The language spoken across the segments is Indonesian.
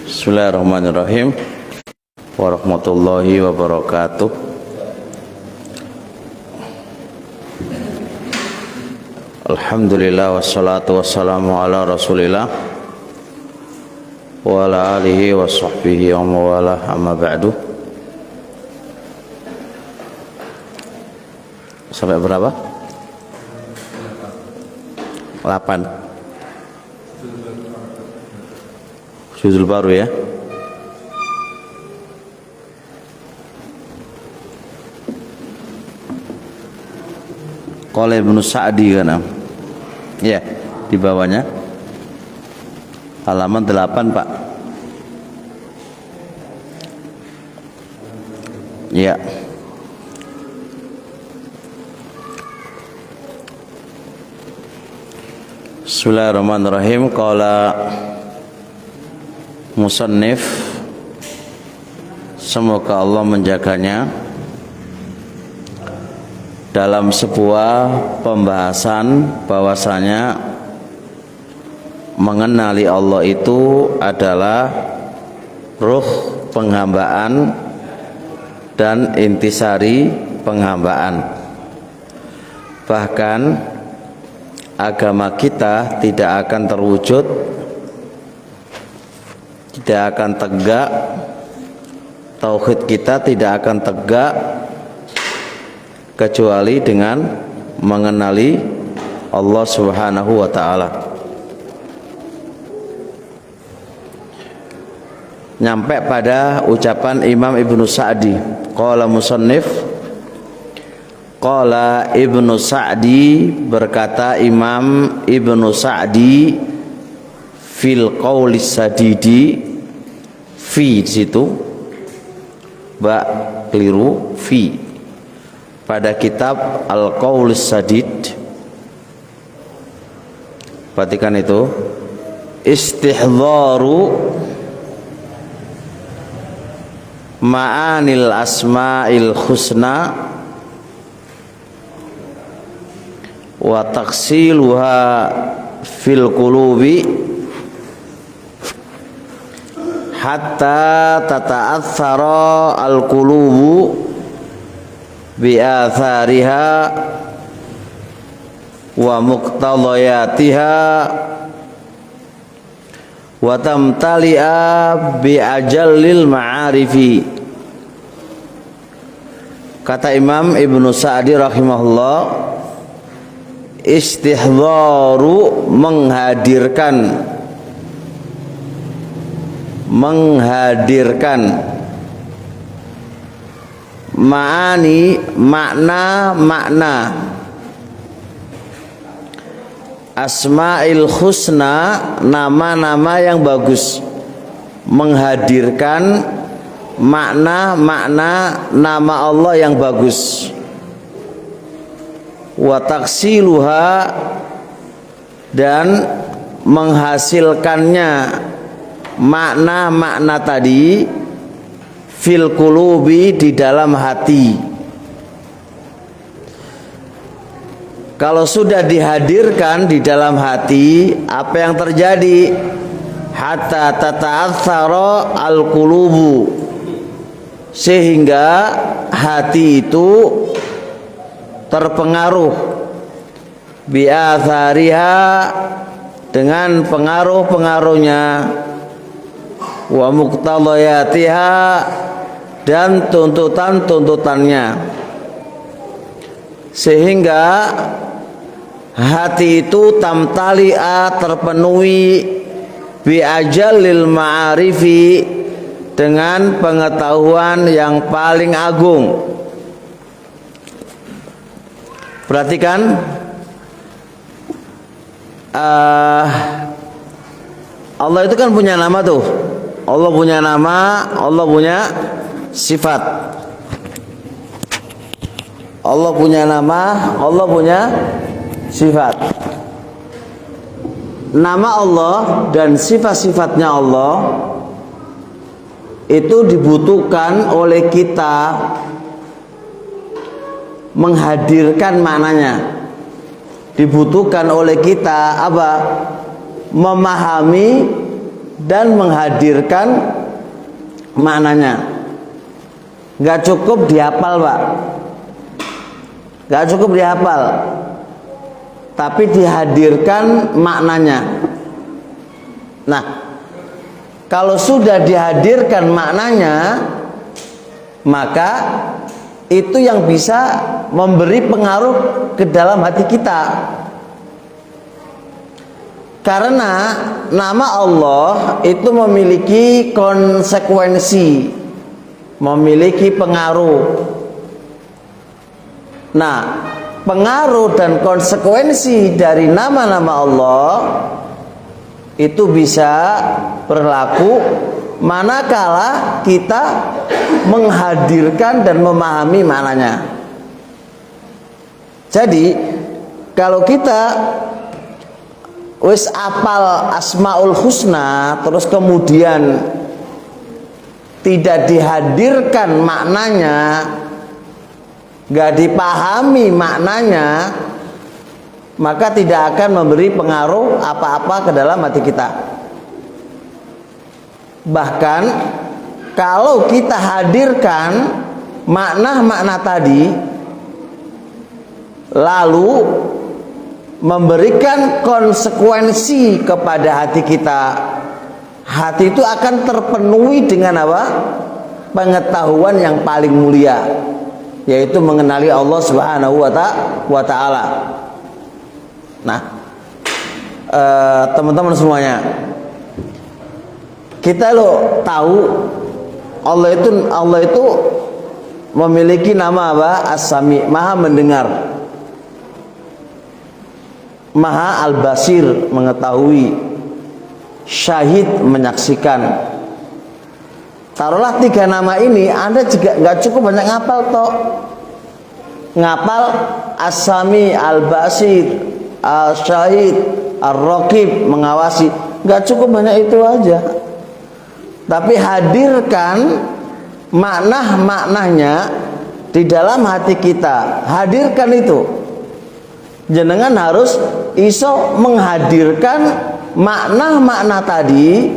Bismillahirrahmanirrahim. Warahmatullahi wabarakatuh. Alhamdulillah wassalatu wassalamu ala Rasulillah wa ala alihi wa sahbihi wa mawalah, amma ba'du. Sampai berapa? 8. Juzul baru ya. Qala Ibnu Sa'di kan? Ya, di bawahnya. Halaman 8, Pak. Ya. Bismillahirrahmanirrahim. Qala musannif, semoga Allah menjaganya, dalam sebuah pembahasan bahwasanya mengenali Allah itu adalah ruh penghambaan dan intisari penghambaan. Bahkan agama kita tidak akan terwujud, tidak akan tegak, tauhid kita tidak akan tegak kecuali dengan mengenali Allah Subhanahu wa ta'ala. Nyampe pada ucapan Imam Ibnu Sa'di, qala musannif, qala Ibnu Sa'di, berkata Imam Ibnu Sa'di, fil qaulis sadidi, fi di situ, ba keliru, fi pada kitab Al-Qaulus Sadid. Perhatikan itu, istihdharu ma'anil asma'il husna wa taksiluha fil qulubi hatta tata'athara al-qulubu bi'athariha wa muqtadayatiha wa tamtali'a bi'ajallil ma'arifi. Kata Imam Ibnu Sa'di rahimahullah, istihdharu menghadirkan ma'ani, makna asma'il husna, nama-nama yang bagus, menghadirkan makna nama Allah yang bagus, wa taksiluha, dan menghasilkannya makna tadi, fil qulubi, di dalam hati. Kalau sudah dihadirkan di dalam hati, apa yang terjadi? Hatta tata'athara al-qulubu, sehingga hati itu terpengaruh, bi'athariha, dengan pengaruh-pengaruhnya, wa muqtadayatiha, dan tuntutan-tuntutannya, sehingga hati itu tamtali'a, terpenuhi, bi'ajallil ma'arifi, dengan pengetahuan yang paling agung. Perhatikan, Allah itu kan punya nama tuh. Allah punya nama, Allah punya sifat. Allah punya nama, Allah punya sifat. Nama Allah dan sifat-sifatnya Allah itu dibutuhkan oleh kita menghadirkan maknanya. Dibutuhkan oleh kita apa? Memahami dan menghadirkan maknanya. Gak cukup dihafal, Pak. Gak cukup dihafal, tapi dihadirkan maknanya. Nah, kalau sudah dihadirkan maknanya, maka itu yang bisa memberi pengaruh ke dalam hati kita. Karena nama Allah itu memiliki konsekuensi, memiliki pengaruh. Nah, pengaruh dan konsekuensi dari nama-nama Allah itu bisa berlaku manakala kita menghadirkan dan memahami maknanya. Jadi kalau kita wis apal Asmaul Husna terus kemudian tidak dihadirkan maknanya, gak dipahami maknanya, maka tidak akan memberi pengaruh apa-apa ke dalam hati kita. Bahkan kalau kita hadirkan makna-makna tadi lalu memberikan konsekuensi kepada hati kita, hati itu akan terpenuhi dengan apa? Pengetahuan yang paling mulia, yaitu mengenali Allah Subhanahu wa Ta'ala. Nah, teman-teman semuanya, kita tahu Allah itu memiliki nama apa? As-Sami, Maha mendengar, Maha Al-Basir, mengetahui, Syahid, menyaksikan. Taruhlah 3 nama ini, Anda juga nggak cukup banyak ngapal toh. Ngapal As-Sami, Al-Basir, Al-Syahid, Ar-Raqib, mengawasi, nggak cukup banyak itu aja. Tapi hadirkan makna-maknanya di dalam hati kita, hadirkan itu. Jenengan harus iso menghadirkan makna-makna tadi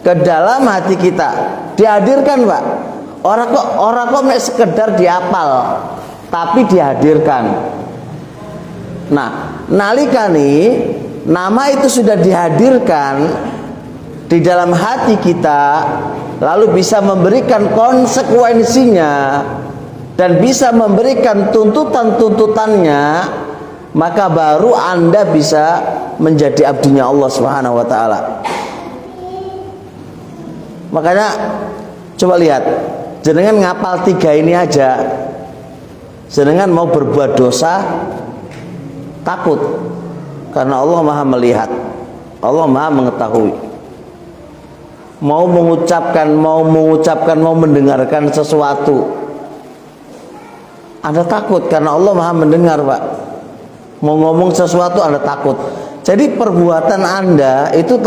ke dalam hati kita. Dihadirkan, Pak. Orang kok mek sekedar dihafal, tapi dihadirkan. Nah, nalikani nama itu sudah dihadirkan di dalam hati kita, lalu bisa memberikan konsekuensinya dan bisa memberikan tuntutan-tuntutannya, maka baru Anda bisa menjadi abdinya Allah Subhanahu wa Ta'ala. Makanya coba lihat, jenengan ngapal 3 ini aja, jenengan mau berbuat dosa takut, karena Allah Maha melihat, Allah Maha mengetahui. Mau mengucapkan, mau mendengarkan sesuatu, Anda takut karena Allah Maha mendengar, Pak. Mau ngomong sesuatu Anda takut. Jadi perbuatan Anda itu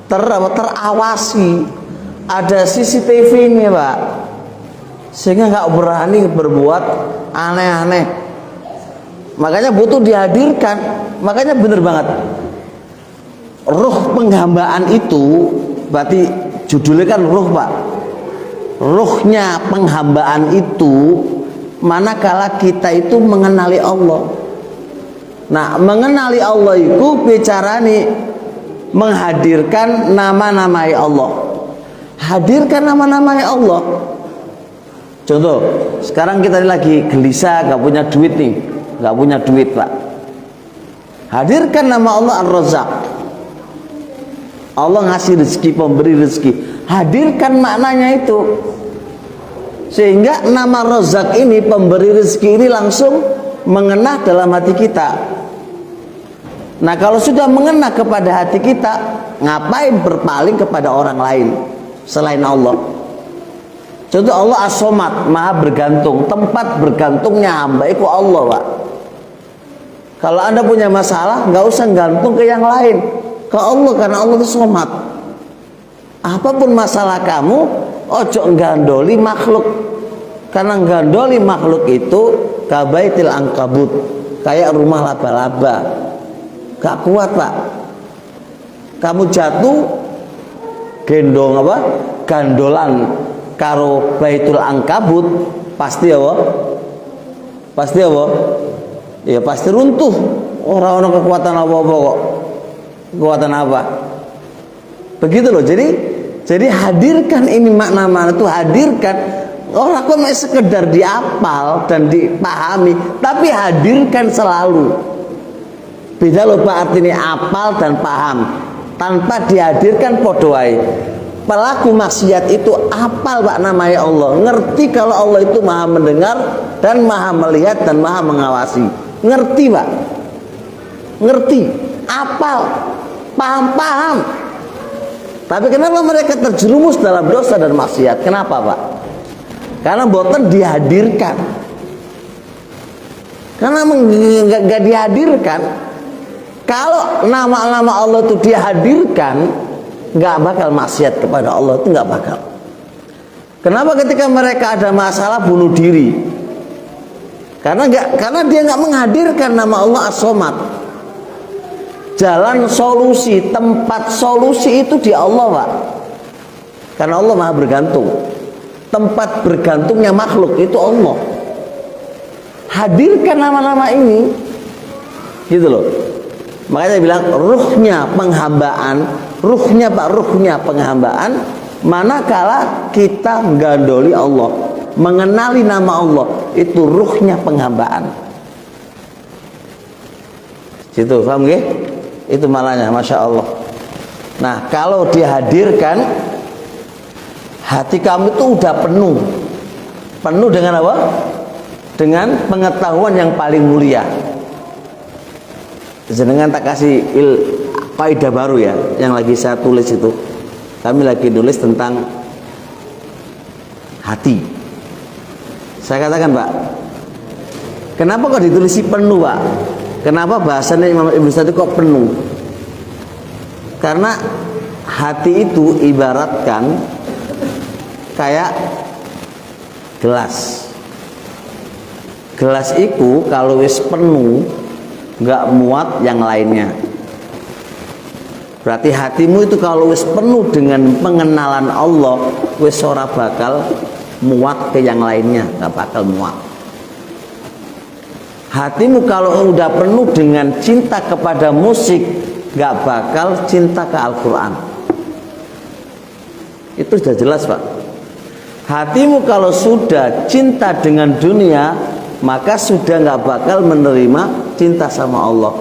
terawasi. Ada CCTV-nya, Pak. Sehingga nggak berani berbuat aneh-aneh. Makanya butuh dihadirkan. Makanya bener banget. Ruh penghambaan itu, berarti judulnya kan ruh, Pak. Ruhnya penghambaan itu manakala kita itu mengenali Allah. Nah, mengenali Allah itu bicara nih menghadirkan nama-nama Allah. Hadirkan nama-nama Allah. Contoh, sekarang kita lagi gelisah, gak punya duit nih, gak punya duit, Pak. Hadirkan nama Allah Ar-Razzaq. Allah ngasih rezeki, pemberi rezeki. Hadirkan maknanya itu, sehingga nama Razzaq ini, pemberi rezeki ini langsung mengena dalam hati kita. Nah, kalau sudah mengena kepada hati kita, ngapain berpaling kepada orang lain selain Allah? Contoh, Allah As-Somad, Maha bergantung. Tempat bergantungnya hamba itu Allah, Pak. Kalau Anda punya masalah, nggak usah gantung ke yang lain, ke Allah, karena Allah itu Somad. Apapun masalah kamu, ojo gandoli makhluk, karena gandoli makhluk itu kabaitil angkabut, kayak rumah laba-laba. Gak kuat, Pak. Kamu jatuh, gendong apa? Gandolan karo Baitul Ankabut, pasti apa? Pasti apa? Ya pasti runtuh. Orang kekuatan apa-apa kok. Kekuatan apa? Begitu loh. Jadi hadirkan ini makna-makna itu, hadirkan. Orang kok masih sekedar dihafal dan dipahami, tapi hadirkan selalu. Beda loh Pak, artinya hafal dan paham. Tanpa dihadirkan podoai. Pelaku maksiat itu hafal Pak namanya Allah, ngerti kalau Allah itu maha mendengar dan maha melihat dan maha mengawasi. Ngerti Pak, ngerti, hafal, paham. Tapi kenapa mereka terjerumus dalam dosa dan maksiat? Kenapa Pak? Karena boten dihadirkan. Karena nggak dihadirkan. Kalau nama-nama Allah itu dihadirkan, nggak bakal maksiat kepada Allah, itu nggak bakal. Kenapa ketika mereka ada masalah bunuh diri? Karena dia nggak menghadirkan nama Allah As-Somad. Jalan solusi, tempat solusi itu di Allah Pak. Karena Allah maha bergantung. Tempat bergantungnya makhluk itu Allah. Hadirkan nama-nama ini, gitu loh. Makanya saya bilang ruhnya penghambaan, ruhnya Pak, ruhnya penghambaan. Manakala kita menggandoli Allah, mengenali nama Allah, itu ruhnya penghambaan. Situ, paham nggih? Itu malahnya, masya Allah. Nah, kalau dihadirkan, hati kamu itu udah penuh dengan apa? Dengan pengetahuan yang paling mulia. Jenengan tak kasih faedah baru ya, yang lagi saya tulis itu. Kami lagi nulis tentang hati. Saya katakan Pak, kenapa kok ditulis penuh Pak? Kenapa bahasanya Imam Ibnu Sa'di kok penuh? Karena hati itu ibaratkan kayak gelas. Gelas itu kalau wis penuh nggak muat yang lainnya. Berarti hatimu itu kalau wis penuh dengan pengenalan Allah, wis ora bakal muat ke yang lainnya, nggak bakal muat. Hatimu kalau udah penuh dengan cinta kepada musik, nggak bakal cinta ke Al-Quran. Itu sudah jelas Pak. Hatimu kalau sudah cinta dengan dunia, maka sudah nggak bakal menerima cinta sama Allah.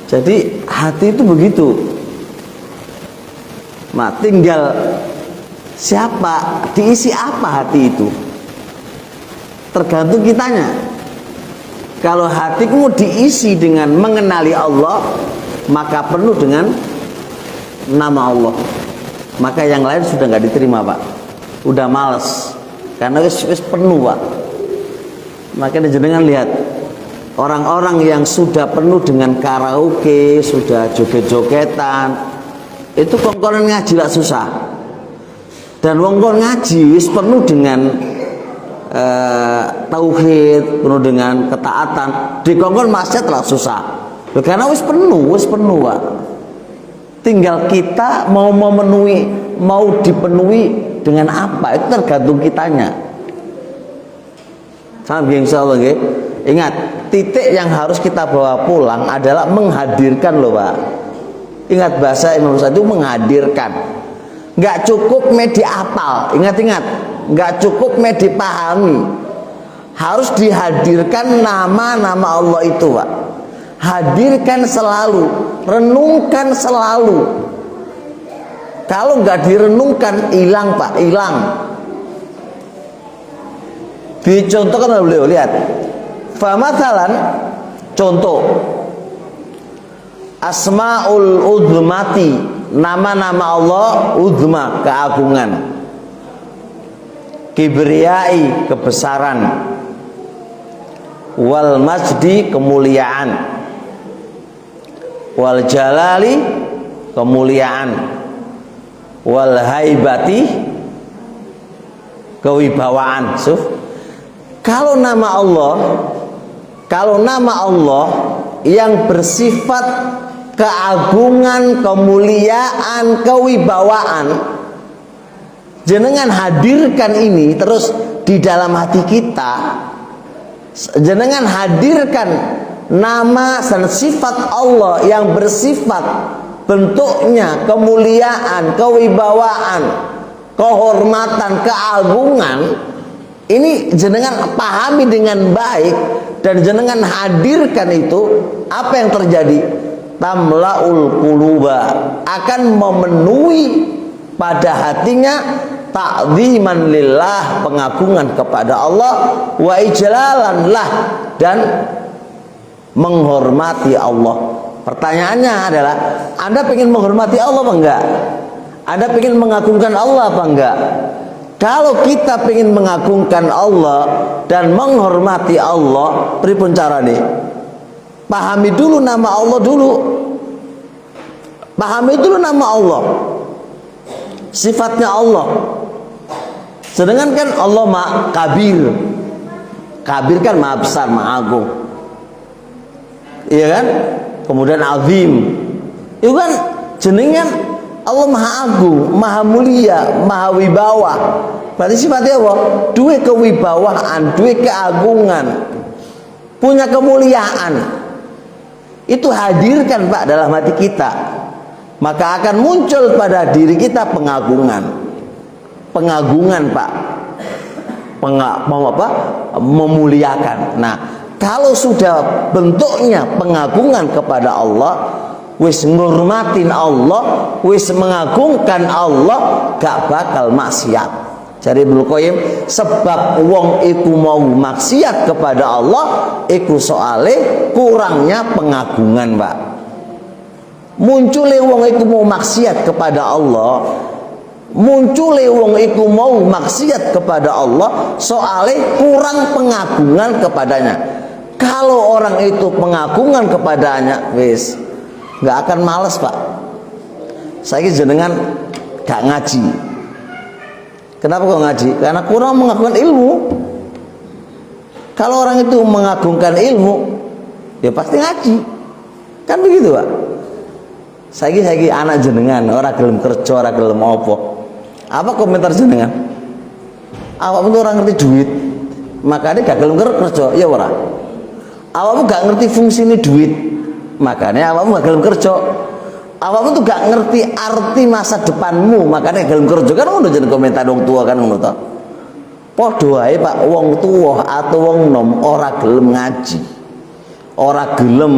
Jadi hati itu begitu. Nah, tinggal siapa, diisi apa hati itu, tergantung kitanya. Kalau hatimu diisi dengan mengenali Allah, maka penuh dengan nama Allah, maka yang lain sudah nggak diterima Pak. Udah males, karena wis penuh Pak. Makanya jenengan lihat orang-orang yang sudah penuh dengan karaoke, sudah joget-jogetan, itu kongkonan ngaji lah susah. Dan wong-wong ngaji wis penuh dengan tauhid, penuh dengan ketaatan, dikongkon maksiat lah susah. Karena wis penuh Pak. Tinggal kita mau dipenuhi dengan apa, itu tergantung kitanya. Sampai insyaallah nggih. Ingat, titik yang harus kita bawa pulang adalah menghadirkan loh Pak. Ingat bahasa Imam Sa'di itu menghadirkan. Nggak cukup media apal. Ingat-ingat, nggak cukup media pahami. Harus dihadirkan nama-nama Allah itu Pak. Hadirkan selalu, renungkan selalu. Kalau nggak direnungkan, hilang Pak, hilang. Dicontohkan oleh beliau, lihat. Famathalan, contoh Asmaul Udzmati, nama-nama Allah Udzma, keagungan, Kibriyai, kebesaran, Wal Majdi, kemuliaan, Wal Jalali, kemuliaan, Wal Haibati, kewibawaan. Kalau nama Allah yang bersifat keagungan, kemuliaan, kewibawaan. Jenengan hadirkan ini terus di dalam hati kita. Jenengan hadirkan nama dan sifat Allah yang bersifat bentuknya kemuliaan, kewibawaan, kehormatan, keagungan. Ini jenengan pahami dengan baik dan jenengan hadirkan itu, apa yang terjadi? Tamlaul quluba, akan memenuhi pada hatinya ta'ziman lillah, pengagungan kepada Allah, wa ijlalan lah, dan menghormati Allah. Pertanyaannya adalah, Anda ingin menghormati Allah apa enggak? Anda ingin mengagungkan Allah apa enggak? Kalau kita ingin mengagungkan Allah dan menghormati Allah, pripun carane? Pahami dulu nama Allah dulu. Pahami dulu nama Allah, sifatnya Allah. Sedangkan kan Allah Maha Kabir. Kabir kan Maha besar, Maha agung. Iya kan? Kemudian Azim. Itu kan jenengan Allah Maha agung, Maha mulia, Maha wibawa. Berarti sifatnya apa? Duwe kewibawaan, duwe keagungan, punya kemuliaan. Itu hadirkan Pak dalam hati kita, maka akan muncul pada diri kita pengagungan. Pengagungan Pak, memuliakan. Nah, kalau sudah bentuknya pengagungan kepada Allah, wis ngurmatin Allah, wis mengagungkan Allah, gak bakal maksiat. Jadi Ibnu Qayyim, sebab wong iku mau maksiat kepada Allah, iku soale kurangnya pengagungan Pak. Munculnya wong iku mau maksiat kepada Allah, munculnya wong iku mau maksiat kepada Allah, soale kurang pengagungan kepadanya. Kalau orang itu pengagungan kepadanya, wis nggak akan males Pak. Saya jenengan gak ngaji. Kenapa kok ngaji? Karena kurang mengagungkan ilmu. Kalau orang itu mengagungkan ilmu, ya pasti ngaji. Kan begitu Pak. Saya anak jenengan, orang gelem kerja, orang gelem apa. Apa komentar jenengan? Awakmu tuh orang ngerti duit, makanya gak gelem kerja, ya ora. Awakmu gak ngerti fungsi ini duit, makanya awakmu gak gelem kerja. Awakmu tuh gak ngerti arti masa depanmu, makanya gelem kerja. Kan ngono jeneng komentar wong tua kan ngono to. Padha wae Pak, wong tua atau wong nom ora gelem ngaji, ora gelem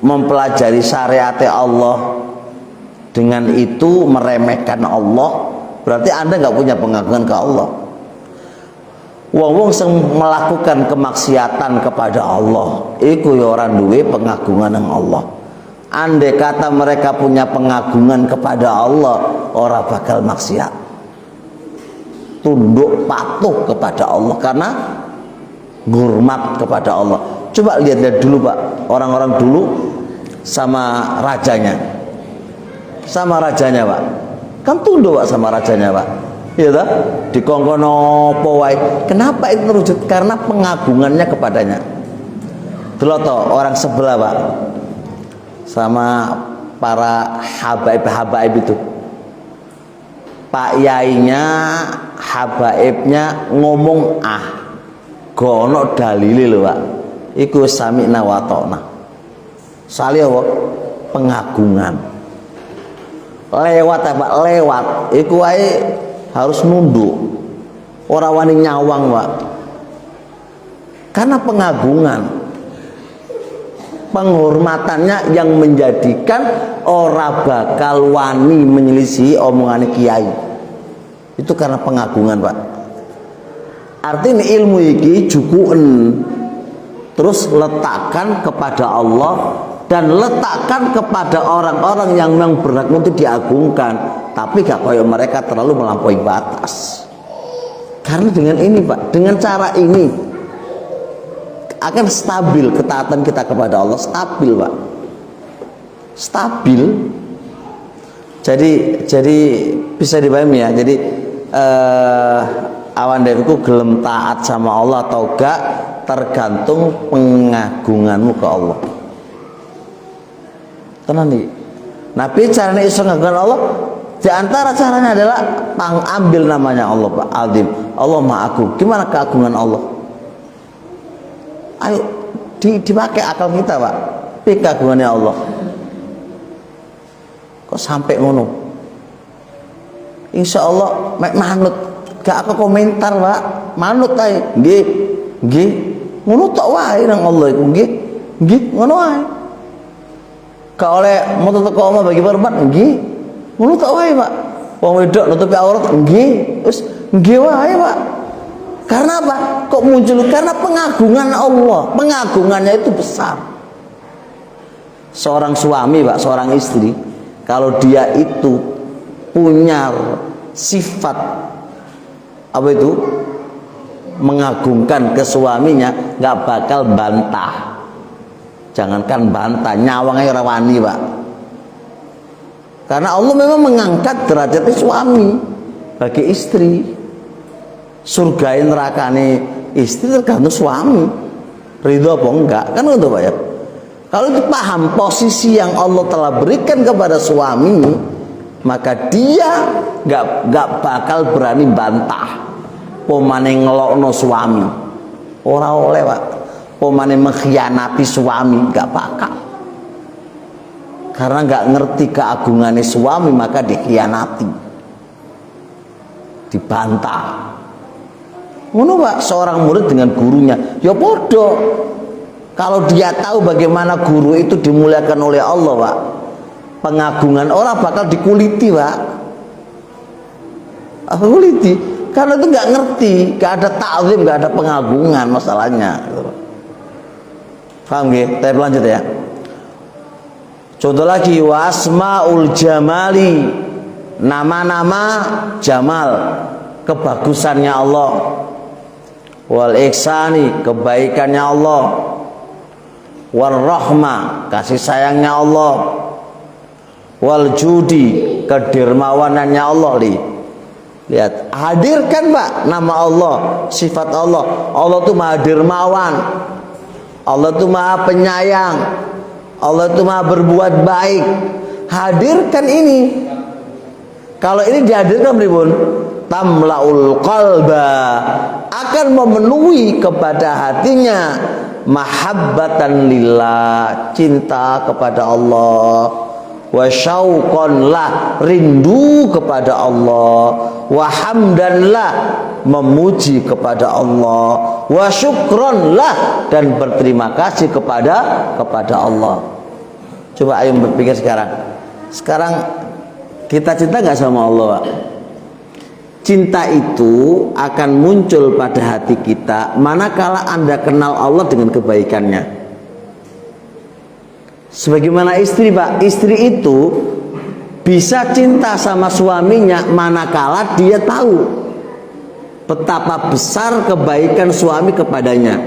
mempelajari syariat Allah, dengan itu meremehkan Allah, berarti Anda nggak punya pengagungan ke Allah. Wong-wong sing melakukan kemaksiatan kepada Allah, iku ya ora duwe pengagungan nang Allah. Andai kata mereka punya pengagungan kepada Allah, ora bakal maksiat. Tunduk patuh kepada Allah karena hormat kepada Allah. Coba lihat dulu Pak, orang-orang dulu sama rajanya. Sama rajanya Pak, kan tunduk Pak sama rajanya Pak, iya tak? Dikongkon apa wae. Kenapa itu terwujud? Karena pengagungannya kepadanya. Dulu toh orang sebelah Pak, sama para habaib itu, Pak yainya, habaibnya ngomong gono dalile lho Pak, iku sami'na wa ta'na. Soalnya apa? Pengagungan. Lewat Pak, lewat iku wae harus nunduk, ora wani nyawang Pak, karena pengagungan, penghormatannya yang menjadikan ora bakal wani menyelisih omongan kiai. Itu karena pengagungan Pak. Artinya ilmu iki jukuen, terus letakkan kepada Allah dan letakkan kepada orang-orang yang memang berhak untuk diagungkan, tapi gak kayak mereka terlalu melampaui batas. Karena dengan ini Pak, dengan cara ini akan stabil ketaatan kita kepada Allah, stabil Pak, stabil. Jadi bisa dipahami ya. Jadi awan dariku gelem taat sama Allah atau gak tergantung pengagunganmu ke Allah. Tenan nih. Nabi caranya iso ngagungan Allah. Di antara caranya adalah ambil namanya Allah Pak Azim. Allah Maha Agung. Gimana keagungan Allah? Ayo dipakai akal kita Pak. Piye keagungannya Allah? Kok sampai ngono? Insya Allah manut. Gak aku komentar Pak. Manut ae. Nggih. Nggih. Ngono tok wae nang Allah iku nggih. Nggih, ngono wae. Gak oleh moto teko omah bagi hormat nggih. Ngono tok wae, Pak. Wong wedok nutupi aurat nggih. Wis nggih wae, Pak. Karena apa? Kok muncul? Karena pengagungan Allah. Pengagungannya itu besar. Seorang suami, Pak, seorang istri, kalau dia itu punya sifat apa itu? Mengagungkan ke suaminya, nggak bakal bantah. Jangankan bantah, nyawangnya rawani Pak. Karena Allah memang mengangkat derajatnya suami bagi istri. Surga nerakane istri tergantung suami. Ridho apa enggak? Kan gitu Pak ya. Kalau itu paham posisi yang Allah telah berikan kepada suami, maka dia nggak bakal berani bantah. Pomane ngelokno suami, ora oleh Pak. Pomane mengkhianati suami, nggak bakal. Karena nggak ngerti keagungannya suami, maka dikhianati, dibantah. Ngono Pak, seorang murid dengan gurunya, ya bodoh. Kalau dia tahu bagaimana guru itu dimuliakan oleh Allah Pak, pengagungan orang bakal dikuliti Pak. Kuliti. Karena itu nggak ngerti, nggak ada ta'zim, nggak ada pengagungan masalahnya. Paham ya? Kita lanjut ya. Contoh lagi, wasmaul jamali, nama-nama jamal, kebagusannya Allah. Wal ihsani, kebaikannya Allah. Wal rahmah, kasih sayangnya Allah. Wal judi, kedermawanannya Allah. Lihat, hadirkan Pak nama Allah, sifat Allah. Allah itu Maha Dermawan, Allah itu Maha Penyayang, Allah itu Maha berbuat baik. Hadirkan ini. Kalau ini dihadirkan pripun? Tamlaul qalba, akan memenuhi kepada hatinya mahabbatan lillah, cinta kepada Allah, wa syauqan lah, rindu kepada Allah, wa hamdan lah, memuji kepada Allah, wa syukron lah, dan berterima kasih kepada Allah. Coba ayo berpikir sekarang kita cinta nggak sama Allah Pak? Cinta itu akan muncul pada hati kita manakala Anda kenal Allah dengan kebaikannya. Sebagaimana istri Pak, istri itu bisa cinta sama suaminya manakala dia tahu betapa besar kebaikan suami kepadanya,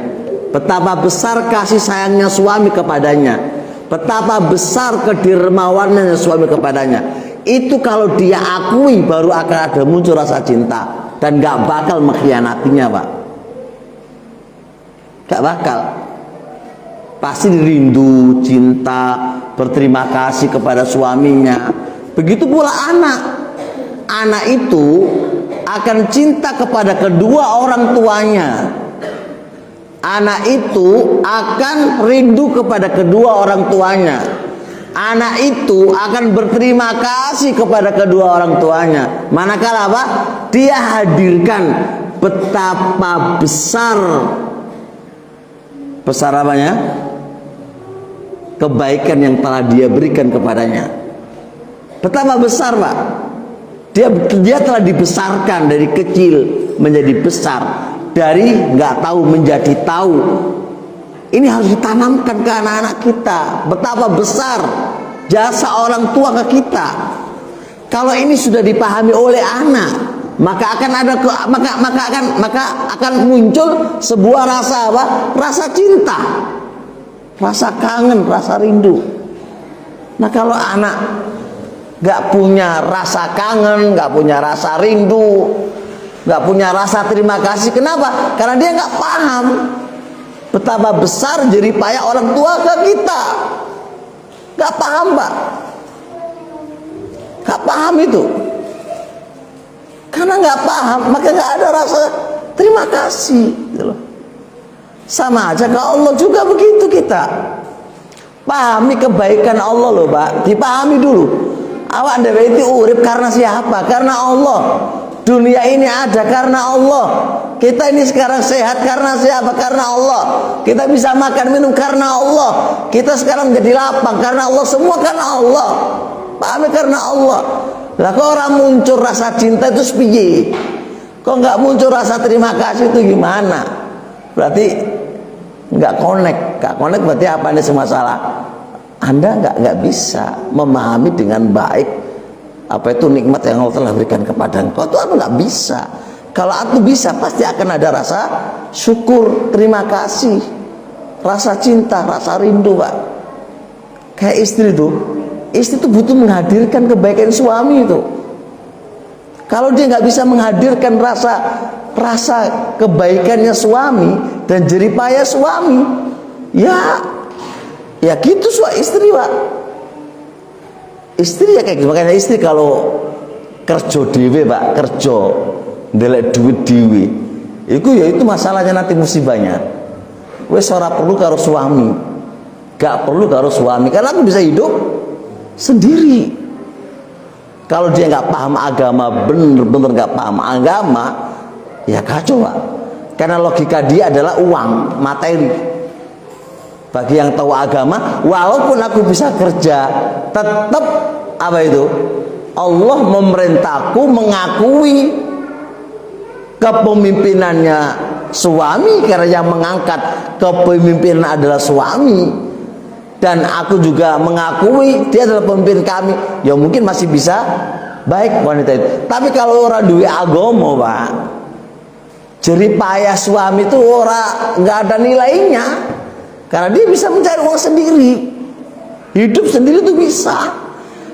betapa besar kasih sayangnya suami kepadanya, betapa besar kedermawanannya suami kepadanya. Itu kalau dia akui baru akan ada muncul rasa cinta, dan gak bakal mengkhianatinya Pak. Gak bakal. Pasti rindu, cinta, berterima kasih kepada suaminya. Begitu pula anak. Anak itu akan cinta kepada kedua orang tuanya. Anak itu akan rindu kepada kedua orang tuanya. Anak itu akan berterima kasih kepada kedua orang tuanya. Manakala apa? Dia hadirkan betapa besar apanya? Kebaikan yang telah dia berikan kepadanya. Betapa besar Pak. Dia telah dibesarkan dari kecil menjadi besar, dari nggak tahu menjadi tahu. Ini harus ditanamkan ke anak-anak kita. Betapa besar jasa orang tua ke kita. Kalau ini sudah dipahami oleh anak, maka akan muncul sebuah rasa apa? Rasa cinta, rasa kangen, rasa rindu. Nah kalau anak nggak punya rasa kangen, nggak punya rasa rindu, nggak punya rasa terima kasih, kenapa? Karena dia nggak paham betapa besar jerih payah orang tua ke kita. Gak paham Pak, gak paham itu. Karena gak paham, maka gak ada rasa terima kasih gitu loh. Sama aja ke Allah juga begitu kita. Pahami kebaikan Allah loh Pak, dipahami dulu. Awak dewe itu urip karena siapa? Karena Allah. Dunia ini ada karena Allah. Kita ini sekarang sehat karena siapa? Karena Allah. Kita bisa makan minum karena Allah. Kita sekarang menjadi lapang karena Allah. Semua karena Allah. Pahami karena Allah. Lah kok orang muncul rasa cinta itu sepiye? Kok nggak muncul rasa terima kasih itu gimana? Berarti nggak connect. Nggak connect berarti apa ini masalah? Anda nggak bisa memahami dengan baik apa itu nikmat yang Allah telah berikan kepada engkau. Itu aku nggak bisa. Kalau aku bisa, pasti akan ada rasa syukur, terima kasih, rasa cinta, rasa rindu Pak. Kayak istri itu butuh menghadirkan kebaikan suami itu. Kalau dia nggak bisa menghadirkan rasa kebaikannya suami dan jeripaya suami, ya gitu istri Pak. Istri ya kayak gitu. Makanya istri kalau kerja dewe Pak, kerja ndelek duit dewe, itu masalahnya nanti musibahnya. Wes ora perlu karo suami, gak perlu karo suami, karena aku bisa hidup sendiri. Kalau dia nggak paham agama, bener-bener nggak paham agama, ya kacau Pak. Karena logika dia adalah uang, materi. Bagi yang tahu agama, walaupun aku bisa kerja, tetap apa itu? Allah memerintahku mengakui kepemimpinannya suami, karena yang mengangkat kepemimpinan adalah suami. Dan aku juga mengakui dia adalah pemimpin kami. Ya mungkin masih bisa baik wanita itu. Tapi kalau orang duwe agama Pak, jeripaya suami itu orang nggak ada nilainya. Karena dia bisa mencari uang sendiri, hidup sendiri itu bisa.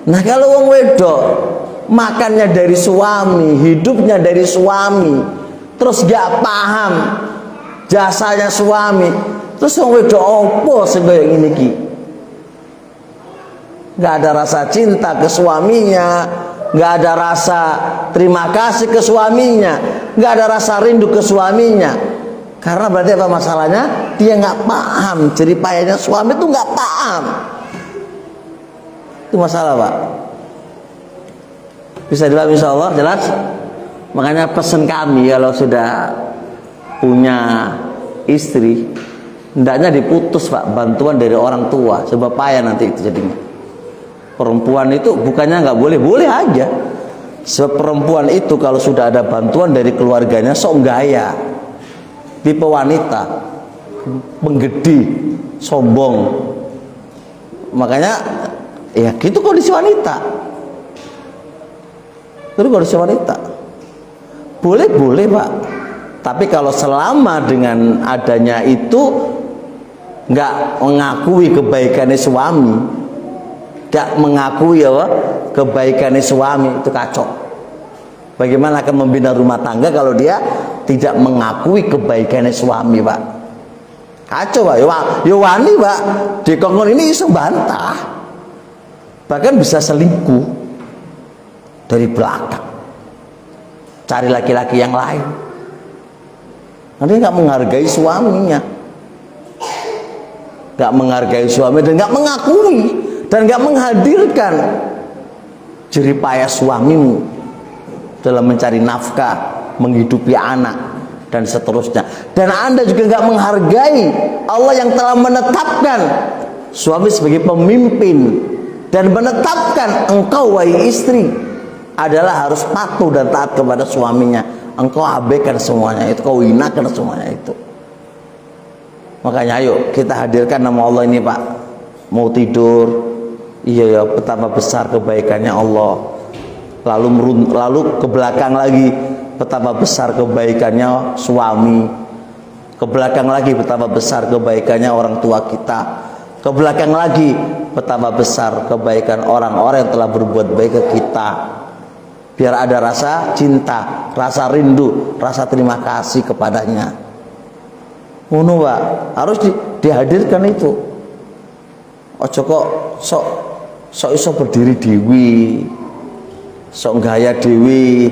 Nah kalau uang wedok makannya dari suami, hidupnya dari suami, terus gak paham jasanya suami, terus uang wedok opo sebagai ini ki, gak ada rasa cinta ke suaminya, gak ada rasa terima kasih ke suaminya, gak ada rasa rindu ke suaminya. Karena berarti apa masalahnya? Dia nggak paham jeripayanya suami itu, nggak paham. Itu masalah Pak. Bisa dipahami insya Allah, jelas. Makanya pesan kami kalau sudah punya istri, hendaknya diputus Pak bantuan dari orang tua, sebab payah nanti itu jadinya. Perempuan itu bukannya nggak boleh, boleh aja. Sebab perempuan itu kalau sudah ada bantuan dari keluarganya, sok gaya. Tipe wanita menggedi, sombong. Makanya ya gitu kondisi wanita. Itu kondisi wanita. Boleh Pak. Tapi kalau selama dengan adanya itu nggak mengakui kebaikannya suami, nggak mengakui kebaikannya suami, itu kacau. Bagaimana akan membina rumah tangga kalau dia tidak mengakui kebaikannya suami Pak? Kacau Pak. Ya wani Pak, di kongkong ini iso bantah, bahkan bisa selingkuh dari belakang, cari laki-laki yang lain. Dia nggak menghargai suaminya, nggak menghargai suami dan nggak mengakui dan nggak menghadirkan jeripaya suamimu dalam mencari nafkah, menghidupi anak dan seterusnya. Dan Anda juga nggak menghargai Allah yang telah menetapkan suami sebagai pemimpin dan menetapkan engkau wahai istri adalah harus patuh dan taat kepada suaminya. Engkau abaikan semuanya itu, kau hinakan semuanya itu. Makanya ayo kita hadirkan nama Allah ini Pak. Mau tidur, iya ya, betapa besar kebaikannya Allah. Lalu ke belakang lagi, betapa besar kebaikannya suami. Ke belakang lagi, betapa besar kebaikannya orang tua kita. Ke belakang lagi, betapa besar kebaikan orang-orang yang telah berbuat baik ke kita. Biar ada rasa cinta, rasa rindu, rasa terima kasih kepadanya. Ngono Pak, harus dihadirkan itu. Ojo kok sok iso berdiri dewi, sok gaya dewi.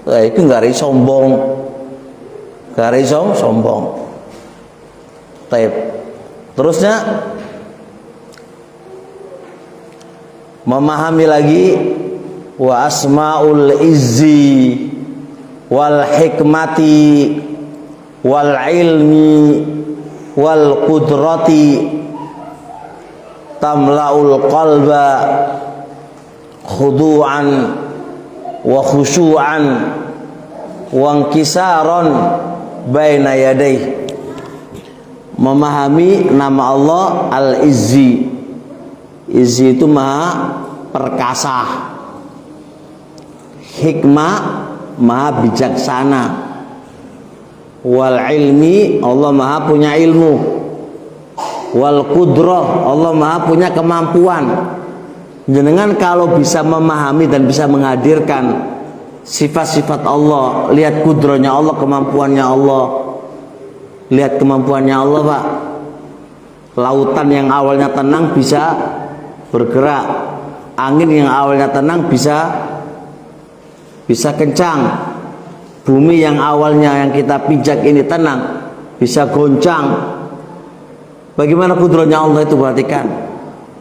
Itu nggak ada sombong, nggak ada sombong. Taib. Terusnya memahami lagi wa asmaul izzi wal hikmati wal ilmi wal qudrati tamla'ul qalba khudu'an wa khusyu'an wa inkisaran baina yadayhi. Memahami nama Allah Al-Izzi. Izzi itu maha perkasa, hikmah maha bijaksana, wal ilmi Allah maha punya ilmu, wal qudrah Allah maha punya kemampuan. Jenengan kalau bisa memahami dan bisa menghadirkan sifat-sifat Allah, lihat kudrahnya Allah, kemampuannya Allah, lihat kemampuannya Allah Pak. Lautan yang awalnya tenang bisa bergerak, angin yang awalnya tenang bisa kencang, bumi yang awalnya yang kita pijak ini tenang bisa goncang. Bagaimana kudrahnya Allah itu, perhatikan.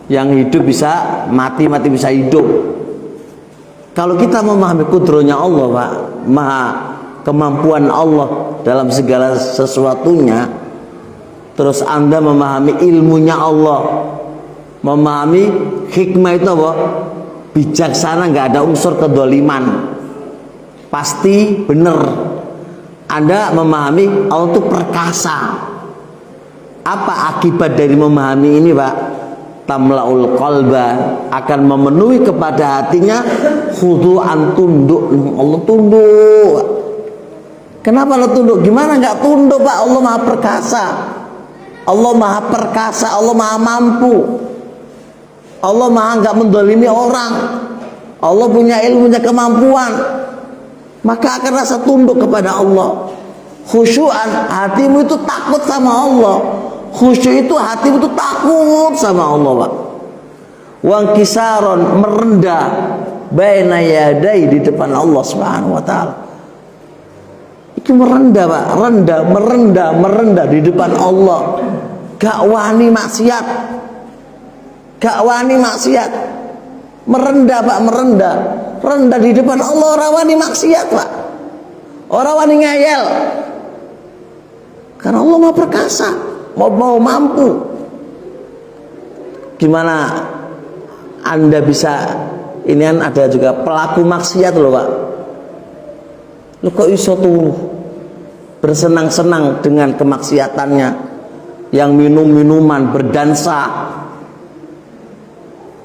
Yang hidup bisa mati, mati bisa hidup. Kalau kita memahami kudrahnya Allah Pak, maha kemampuan Allah dalam segala sesuatunya, terus Anda memahami ilmunya Allah, memahami hikmah itu apa? Bijaksana, nggak ada unsur kedoliman, pasti benar. Anda memahami Allah itu perkasa. Apa akibat dari memahami ini Pak? Tamla'ul qalba, akan memenuhi kepada hatinya khudu'an, tunduk. Allah tunduk. Kenapa lo tunduk? Gimana nggak tunduk Pak? Allah maha perkasa, Allah maha perkasa, Allah maha mampu, Allah maha nggak mendolimi orang, Allah punya ilmunya, kemampuan. Maka akan rasa tunduk kepada Allah. Khusyuan, hatimu itu takut sama Allah. Khusyuk itu hatimu itu takut sama Allah Pak. Wangkisaron, merendah baina yadai, di depan Allah Subhanahu wa taala. Itu merendah Pak, merendah di depan Allah. Gak wani maksiat, merendah Pak, rendah di depan Allah. Orang wani maksiat Pak, orang wani ngeyel, karena Allah maha perkasa, mau mampu. Gimana Anda bisa, ini kan ada juga pelaku maksiat loh Pak. Lu kok iso tuh bersenang-senang dengan kemaksiatannya, yang minum-minuman, berdansa,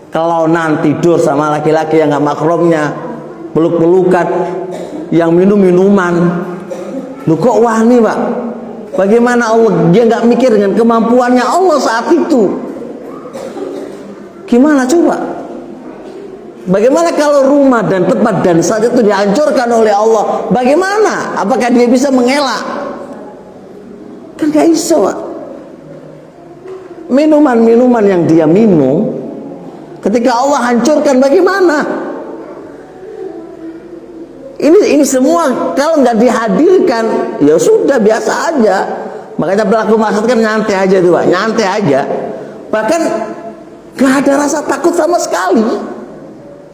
kelonan, tidur sama laki-laki yang gak makromnya, peluk-pelukan, yang minum-minuman. Lu kok wani Pak? Bagaimana Allah, dia gak mikir dengan kemampuannya Allah saat itu? Gimana coba? Bagaimana kalau rumah dan tempat dan saat itu dihancurkan oleh Allah? Bagaimana? Apakah dia bisa mengelak? Kan gak iso Pak. Minuman-minuman yang dia minum, ketika Allah hancurkan, bagaimana? Ini semua kalau nggak dihadirkan, ya sudah biasa aja. Makanya pelaku maksiat kan nyantai aja tuh Pak, nyantai aja. Bahkan nggak ada rasa takut sama sekali,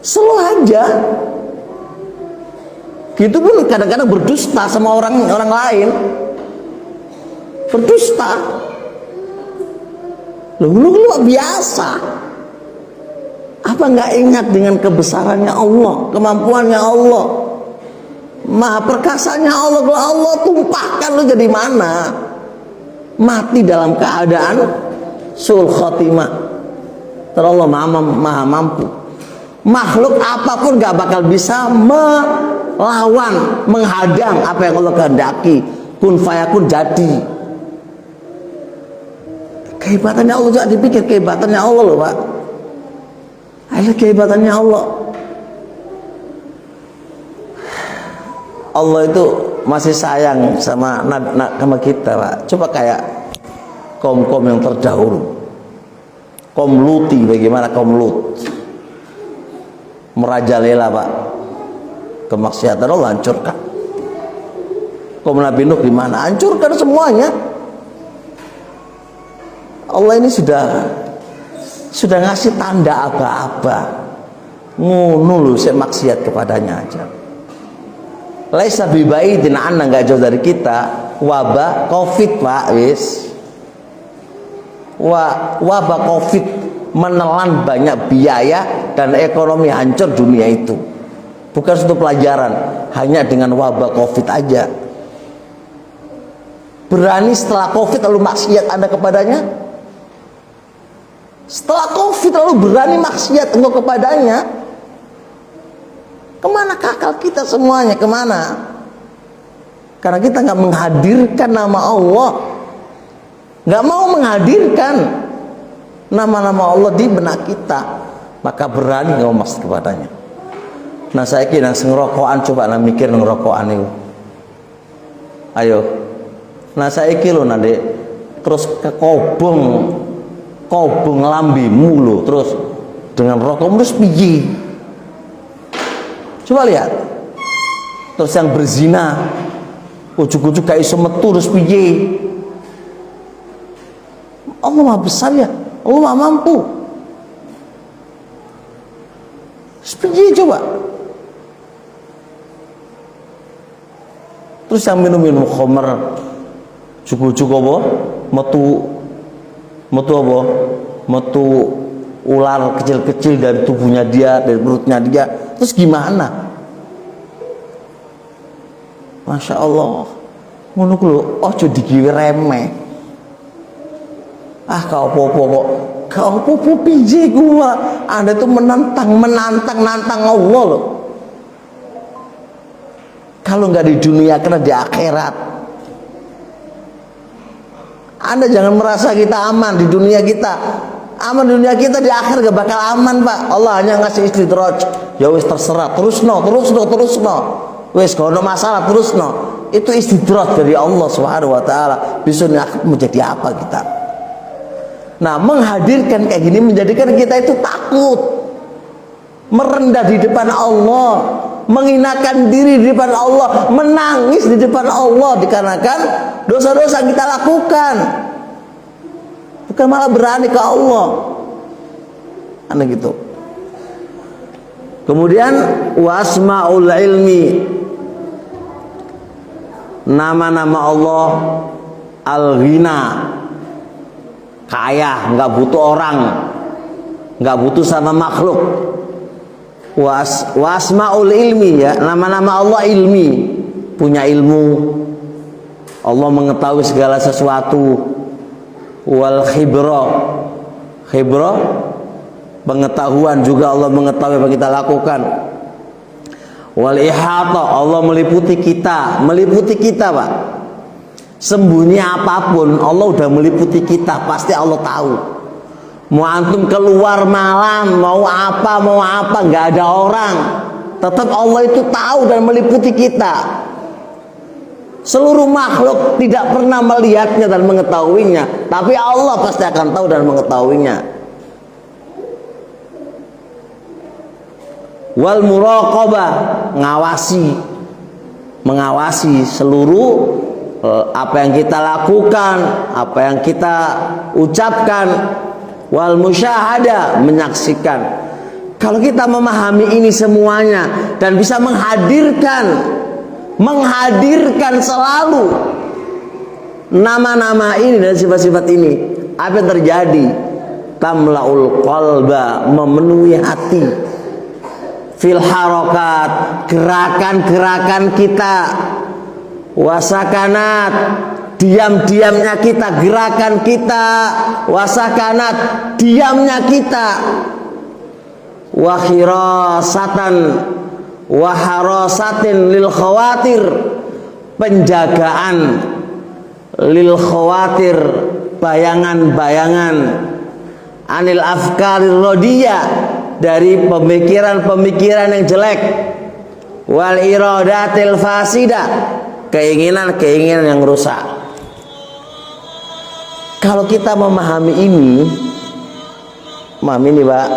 slow aja. Gitu pun kadang-kadang berdusta sama orang lain, berdusta. Lu biasa. Apa nggak ingat dengan kebesarannya Allah, kemampuannya Allah, maha perkasanya Allah? Kalau Allah tumpahkan, lu jadi mana? Mati dalam keadaan sul khotimah. Terus Allah maha mampu. Makhluk apapun gak bakal bisa melawan, menghadang apa yang Allah kehendaki. Kun fayakun, jadi. Kehebatannya Allah juga dipikir, kehebatannya Allah loh Pak. Ayo, kehebatannya Allah. Allah itu masih sayang sama kita Pak. Coba kayak kaum-kaum yang terdahulu. Kaum Luti, bagaimana kaum Lut merajalela Pak, kemaksiatan Allah hancurkan. Kaum Nabi Nuh gimana? Hancurkan semuanya. Allah ini sudah ngasih tanda aba-aba. Ngono lho sik maksiat kepadanya aja. Laisa bibaidin anna, enggak jauh dari kita wabah Covid Pak, wis. Wabah Covid menelan banyak biaya dan ekonomi hancur dunia itu. Bukan suatu pelajaran, hanya dengan wabah Covid aja. Berani setelah Covid lalu maksiat Anda kepadanya? Setelah Covid lalu berani maksiat engkau kepadanya? Kemana akal kita semuanya? Kemana? Karena kita nggak menghadirkan nama Allah, nggak mau menghadirkan nama-nama Allah di benak kita, maka berani ngomong maksud kepadanya. Nah saya kira sing rokokan coba lah mikir nang rokokan itu. Ayo. Nah saya kira nanti terus ke kobong lambimu lo, terus dengan rokokmu terus piye? Coba lihat. Terus yang berzina ujuk-ujuk gak iso metu terus piye? Allah Maha besar ya, Allah Maha mampu. Piye coba? Terus yang minum khamr ujuk-ujuk apa? Metu apa? Metu ular kecil-kecil dari tubuhnya dia, dari perutnya dia. Terus gimana? Masya Allah. Ngono ku lho, ojo dikiwe remeh. Ah kau popo piye ku. Anda tuh menantang Allah loh. Kalau nggak di dunia karena di akhirat. Anda jangan merasa kita aman di dunia kita. Aman di dunia kita, di akhir gak bakal aman Pak. Allah hanya ngasih istidraj. Ya wis terserah, terusno. Wis kalau ada masalah terusno. Itu istidraj dari Allah Subhanahu wa taala. Besoknya akan menjadi apa kita? Nah, menghadirkan kayak gini menjadikan kita itu takut. Merendah di depan Allah, menghinakan diri di depan Allah, menangis di depan Allah dikarenakan dosa-dosa kita lakukan. Bukan malah berani ke Allah. Aneh gitu. Kemudian wasmaul ilmi, nama-nama Allah al-ghina, kaya, nggak butuh orang, nggak butuh sama makhluk. Wasmaul ilmi, ya, nama-nama Allah ilmi, punya ilmu. Allah mengetahui segala sesuatu. Wal khibra, pengetahuan juga Allah mengetahui apa kita lakukan. Wal ihata, Allah meliputi kita Pak. Sembunyi apapun Allah udah meliputi kita, pasti Allah tahu. Mau antum keluar malam, mau apa nggak ada orang, tetap Allah itu tahu dan meliputi kita. Seluruh makhluk tidak pernah melihatnya dan mengetahuinya, tapi Allah pasti akan tahu dan mengetahuinya. Wal muraqabah, mengawasi seluruh apa yang kita lakukan, apa yang kita ucapkan. Wal musyahadah, menyaksikan. Kalau kita memahami ini semuanya dan bisa menghadirkan selalu nama-nama ini dan sifat-sifat ini, apa yang terjadi? Tamlaul qalba, memenuhi hati. Fil harokat, gerakan-gerakan kita. Wasakanat, diam-diamnya kita, gerakan kita. Wasakanat, diamnya kita. Wakhirasatan, waharasatin lil khawatir, penjagaan lil khawatir, bayangan-bayangan, anil afkarir rodiyah, dari pemikiran-pemikiran yang jelek, wal iradatil fasidah, keinginan-keinginan yang rusak. Kalau kita memahami ini, Memahami ini Pak,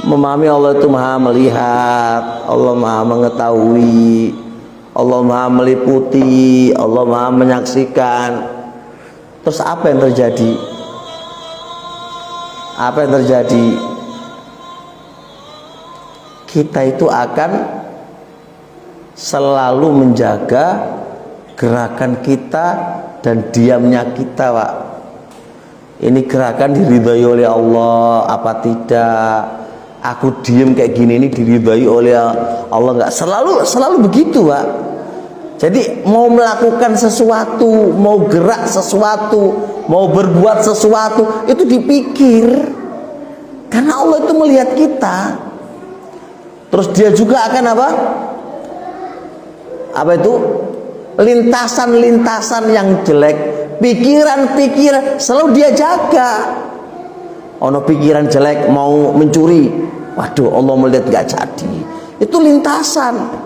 memahami Allah itu maha melihat, Allah maha mengetahui, Allah maha meliputi, Allah maha menyaksikan. Terus apa yang terjadi? Apa yang terjadi? Kita itu akan selalu menjaga gerakan kita dan diamnya kita Pak. Ini gerakan diridhai oleh Allah apa tidak? Aku diem kayak gini ini diridhai oleh Allah nggak? Selalu begitu Pak. Jadi mau melakukan sesuatu, mau gerak sesuatu, mau berbuat sesuatu, itu dipikir. Karena Allah itu melihat kita. Terus dia juga akan apa? Apa itu? Lintasan-lintasan yang jelek, pikiran-pikiran selalu dia jaga. Ono pikiran jelek mau mencuri, waduh Allah melihat gak jadi. Itu lintasan.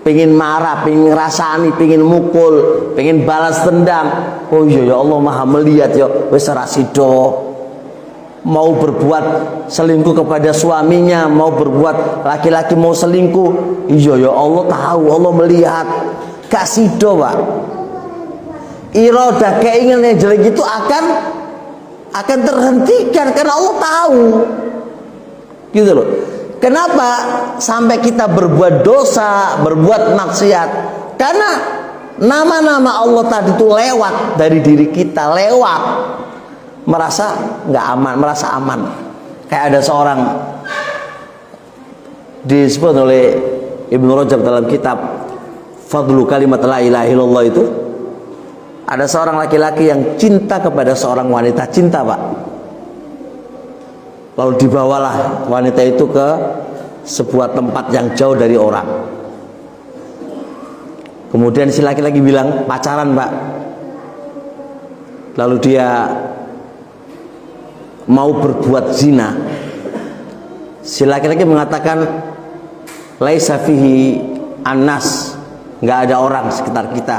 Pengen marah, pengen ngerasani, pengen mukul, pengen balas dendam. Oh iya ya Allah maha melihat ya. Wes ora sida. Mau berbuat selingkuh kepada suaminya, mau berbuat laki-laki mau selingkuh, iya ya Allah tahu, Allah melihat. Gak sida Pak. Iradah keinginan yang jelek itu akan terhentikan karena Allah tahu. Gitu loh. Kenapa sampai kita berbuat dosa, berbuat maksiat? Karena nama-nama Allah tadi itu lewat dari diri kita, lewat. Merasa nggak aman, merasa aman. Kayak ada seorang disebut oleh Ibnu Rajab dalam kitab Fadlu Kalimat La Ilaha Illallah itu, ada seorang laki-laki yang cinta kepada seorang wanita, cinta Pak. Lalu dibawalah wanita itu ke sebuah tempat yang jauh dari orang. Kemudian si laki-laki bilang pacaran Pak. Lalu dia mau berbuat zina. Si laki-laki mengatakan laisa fihi annas, nggak ada orang sekitar kita.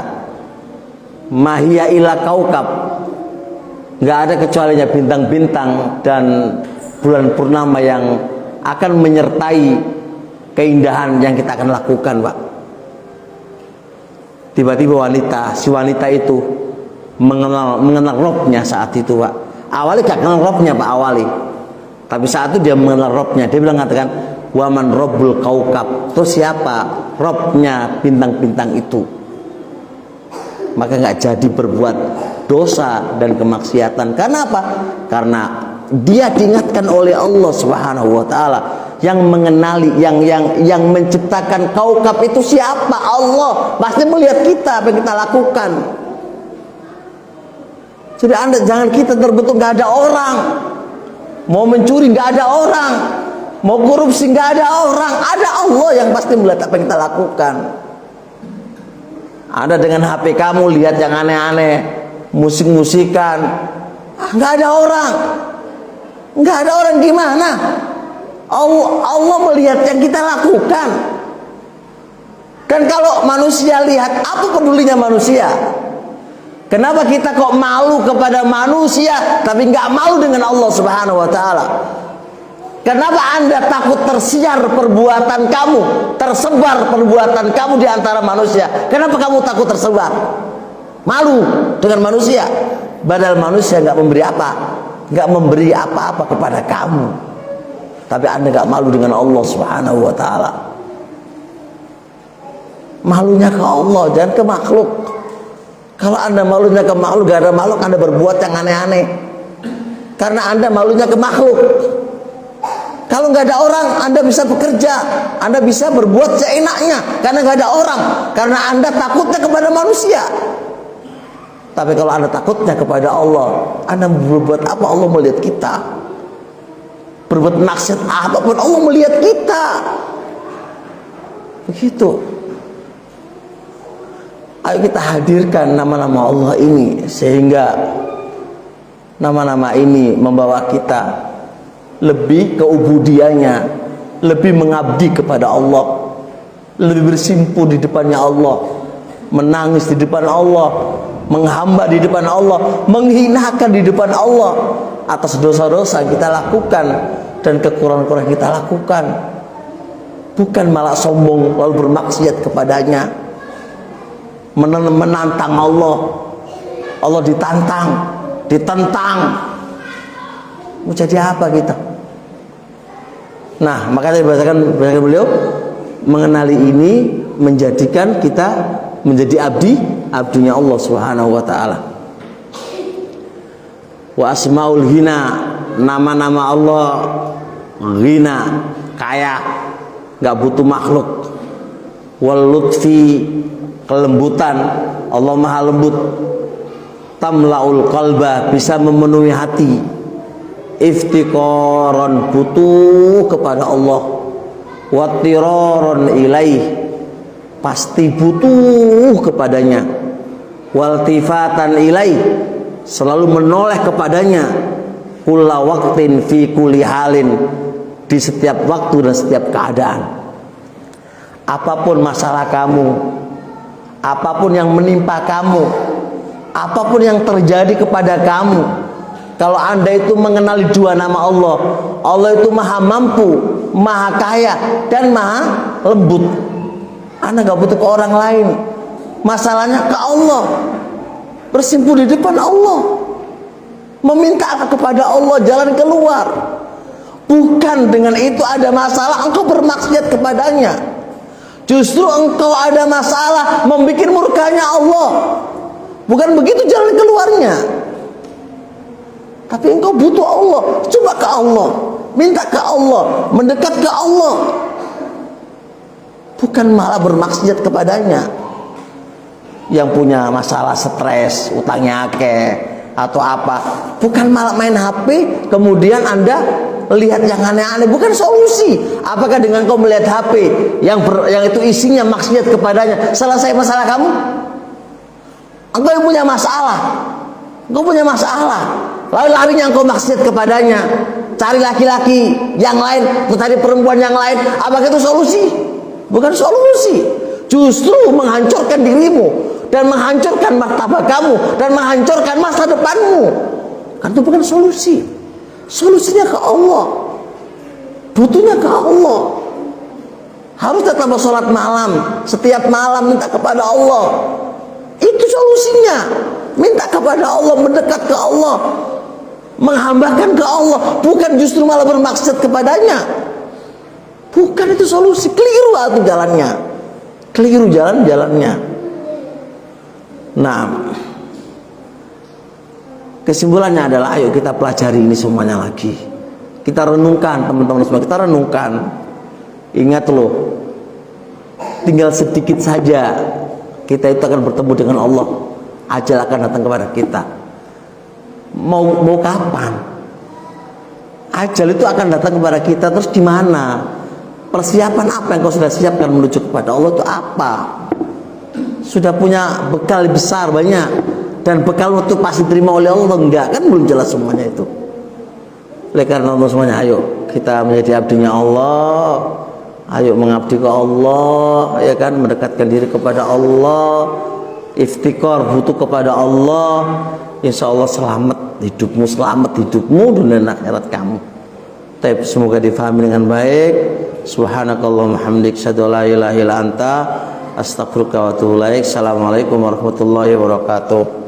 Mahia ila kaukab, nggak ada kecuali bintang-bintang dan bulan purnama yang akan menyertai keindahan yang kita akan lakukan Pak. Tiba-tiba si wanita itu mengenal Robnya saat itu Pak. Awalnya gak kenal Robnya Pak awali, tapi saat itu dia mengenal Robnya. Dia bilang katakan waman Robbul kaukab. Terus siapa Robnya bintang-bintang itu? Maka nggak jadi berbuat dosa dan kemaksiatan. Karena apa? Karena dia diingatkan oleh Allah Subhanahu wa taala yang mengenali, yang menciptakan kaukab itu siapa? Allah. Pasti melihat kita apa yang kita lakukan. Jadi Anda jangan kita terbentuk nggak ada orang. Mau mencuri nggak ada orang. Mau korupsi nggak ada orang. Ada Allah yang pasti melihat apa yang kita lakukan. Anda dengan HP kamu lihat yang aneh-aneh, musik-musikan, nggak ada orang. Nggak ada orang gimana? Allah melihat yang kita lakukan. Kan kalau manusia lihat, apa pedulinya manusia? Kenapa kita kok malu kepada manusia tapi nggak malu dengan Allah Subhanahu wa taala? Kenapa Anda takut tersiar perbuatan kamu, tersebar perbuatan kamu di antara manusia? Kenapa kamu takut tersebar? Malu dengan manusia. Padahal manusia nggak memberi apa? Nggak memberi apa-apa kepada kamu. Tapi Anda nggak malu dengan Allah Subhanahu wa taala. Malunya ke Allah, jangan ke makhluk. Kalau Anda malunya ke makhluk, gak ada makhluk Anda berbuat yang aneh-aneh. Karena Anda malunya ke makhluk. Kalau nggak ada orang, Anda bisa bekerja, Anda bisa berbuat seenaknya, karena nggak ada orang. Karena Anda takutnya kepada manusia. Tapi kalau Anda takutnya kepada Allah, Anda berbuat apa? Allah melihat kita. Berbuat maksiat apapun, Allah melihat kita. Begitu. Ayo kita hadirkan nama-nama Allah ini, sehingga nama-nama ini membawa kita lebih ke ubudianya, lebih mengabdi kepada Allah, lebih bersimpu di depannya Allah, menangis di depan Allah, menghamba di depan Allah, menghinakan di depan Allah atas dosa-dosa yang kita lakukan dan kekurangan-kekurangan kita lakukan. Bukan malah sombong lalu bermaksiat kepadanya, menantang Allah. Allah ditentang. Mau jadi apa kita? Nah, makanya dibahasakan beliau, mengenali ini menjadikan kita menjadi abdinya Allah Subhanahu wa taala. Wa asmaul ghina, nama-nama Allah ghina, kaya, enggak butuh makhluk. Wal lutfi, kelembutan, Allah Maha lembut. Tamlaul qalba, bisa memenuhi hati. Iftiqaran, butuh kepada Allah. Wattiraran ilaih, pasti butuh kepadanya. Waltifatan ilaih, selalu menoleh kepadanya. Kulla waqtin fi kulli halin, di setiap waktu dan setiap keadaan. Apapun masalah kamu, apapun yang menimpa kamu, apapun yang terjadi kepada kamu, kalau anda itu mengenali dua nama Allah, Allah itu maha mampu, maha kaya, dan maha lembut. Anda gak butuh ke orang lain, masalahnya ke Allah, bersimpuh di depan Allah, meminta kepada Allah jalan keluar. Bukan dengan itu ada masalah engkau bermaksiat kepadanya, justru engkau ada masalah membuat murkanya Allah. Bukan begitu jalan keluarnya. Tapi engkau butuh Allah, coba ke Allah, minta ke Allah, mendekat ke Allah. Bukan malah bermaksiat kepadanya. Yang punya masalah stres, utangnya akeh atau apa, bukan malah main HP kemudian anda lihat yang aneh-aneh, bukan solusi. Apakah dengan kau melihat HP yang itu isinya maksiat kepadanya selesai masalah kamu? Engkau yang punya masalah, engkau punya masalah, lalu larinya engkau maksiat kepadanya, cari laki-laki yang lain, cari perempuan yang lain. Apakah itu solusi? Bukan solusi, justru menghancurkan dirimu dan menghancurkan martabat kamu dan menghancurkan masa depanmu. Kan itu bukan solusi. Solusinya ke Allah, butuhnya ke Allah. Harus tetap sholat malam, setiap malam minta kepada Allah. Itu solusinya. Minta kepada Allah, mendekat ke Allah, menghambakan ke Allah, bukan justru malah bermaksud kepadanya. Bukan itu solusi. Keliru itu jalannya, keliru jalannya. Nah, kesimpulannya adalah ayo kita pelajari ini semuanya lagi. Kita renungkan teman-teman semua, kita renungkan. Ingat loh, tinggal sedikit saja kita itu akan bertemu dengan Allah. Ajal akan datang kepada kita. Mau kapan? Ajal itu akan datang kepada kita. Terus di mana? Persiapan apa yang kau sudah siapkan menuju kepada Allah itu apa? Sudah punya bekal besar banyak, dan bekal itu pasti terima oleh Allah enggak? Kan belum jelas semuanya itu. Oleh karena Allah semuanya, ayo kita menjadi abdinya Allah. Ayo mengabdi ke Allah, ya kan, mendekatkan diri kepada Allah, iftikar, butuh kepada Allah. Insya Allah selamat hidupmu dunia dan akhirat kamu. Tapi semoga difahami dengan baik. Subhanakallahumma hamdik, asyhadu an la ilaha illa anta, astaghfiruka wa atubu ilaik. Assalamualaikum warahmatullahi wabarakatuh.